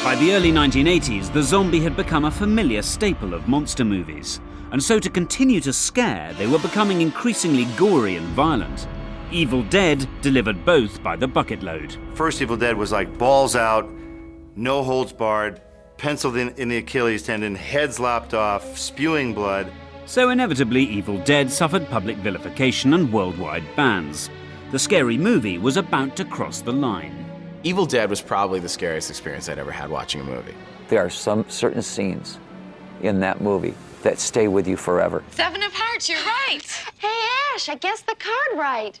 By the early 1980s, the zombie had become a familiar staple of monster movies. And so to continue to scare, they were becoming increasingly gory and violent. Evil Dead delivered both by the bucket load. First Evil Dead was like balls out, no holds barred, penciled in the Achilles tendon, heads lopped off, spewing blood. So inevitably, Evil Dead suffered public vilification and worldwide bans. The scary movie was about to cross the line. Evil Dead was probably the scariest experience I'd ever had watching a movie. There are some certain scenes in that movie that stay with you forever. 7 of hearts, you're right. Hey, Ash, I guessed the card right.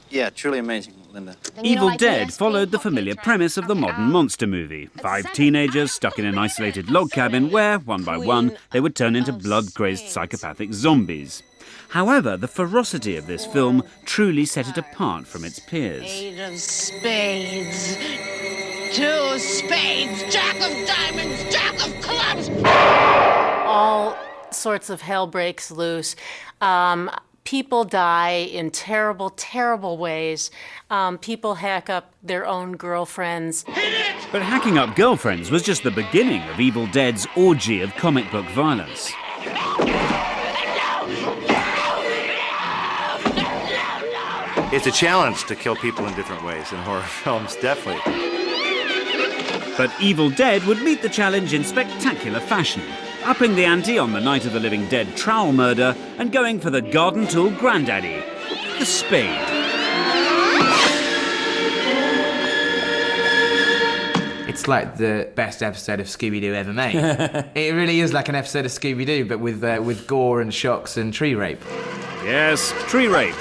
Yeah, truly amazing, Linda. Evil Dead followed the familiar premise of the modern monster movie. 5 teenagers stuck in an isolated log cabin where, one by one, they would turn into blood-crazed psychopathic zombies. However, the ferocity of this film truly set it apart from its peers. 8 of spades, 2 spades, Jack of diamonds, Jack of clubs. All sorts of hell breaks loose. People die in terrible, terrible ways. People hack up their own girlfriends. But hacking up girlfriends was just the beginning of Evil Dead's orgy of comic book violence. It's a challenge to kill people in different ways in horror films, definitely. But Evil Dead would meet the challenge in spectacular fashion, upping the ante on the Night of the Living Dead trowel murder and going for the garden tool granddaddy, the spade. It's like the best episode of Scooby-Doo ever made. It really is like an episode of Scooby-Doo, but with gore and shocks and tree rape. Yes, tree rape.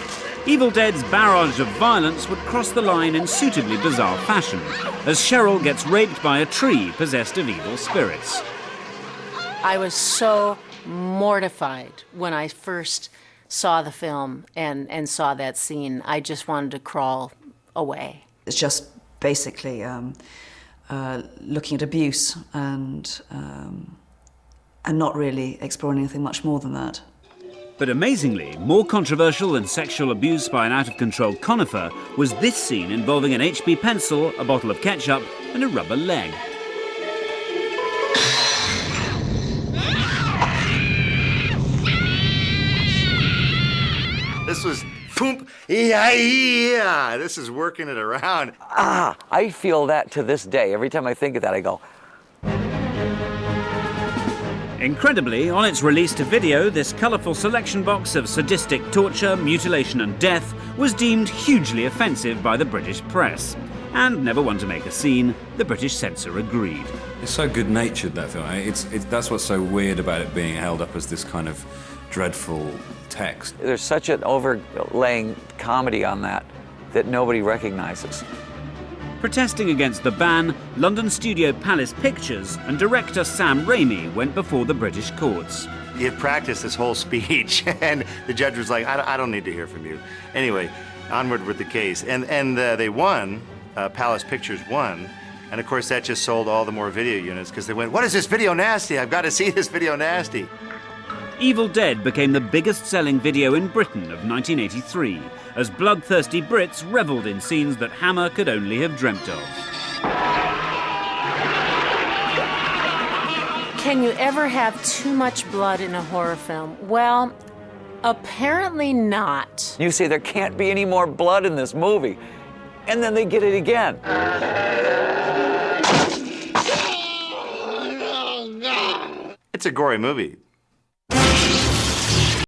Evil Dead's barrage of violence would cross the line in suitably bizarre fashion, as Cheryl gets raped by a tree possessed of evil spirits. I was so mortified when I first saw the film and saw that scene. I just wanted to crawl away. It's just basically looking at abuse and not really exploring anything much more than that. But amazingly, more controversial than sexual abuse by an out-of-control conifer was this scene involving an HB pencil, a bottle of ketchup, and a rubber leg. This was, boom, yeah, this is working it around. I feel that to this day. Every time I think of that, I go. Incredibly, on its release to video, this colourful selection box of sadistic torture, mutilation and death was deemed hugely offensive by the British press. And never one to make a scene, the British censor agreed. It's so good-natured, that film. That's what's so weird about it being held up as this kind of dreadful text. There's such an overlaying comedy on that nobody recognizes. Protesting against the ban, London studio Palace Pictures and director Sam Raimi went before the British courts. He had practiced this whole speech, and the judge was like, I don't need to hear from you. Anyway, onward with the case. And they won, Palace Pictures won, and of course that just sold all the more video units, because they went, what is this video nasty? I've got to see this video nasty. Evil Dead became the biggest-selling video in Britain of 1983, as bloodthirsty Brits revelled in scenes that Hammer could only have dreamt of. Can you ever have too much blood in a horror film? Well, apparently not. You say there can't be any more blood in this movie, and then they get it again. It's a gory movie.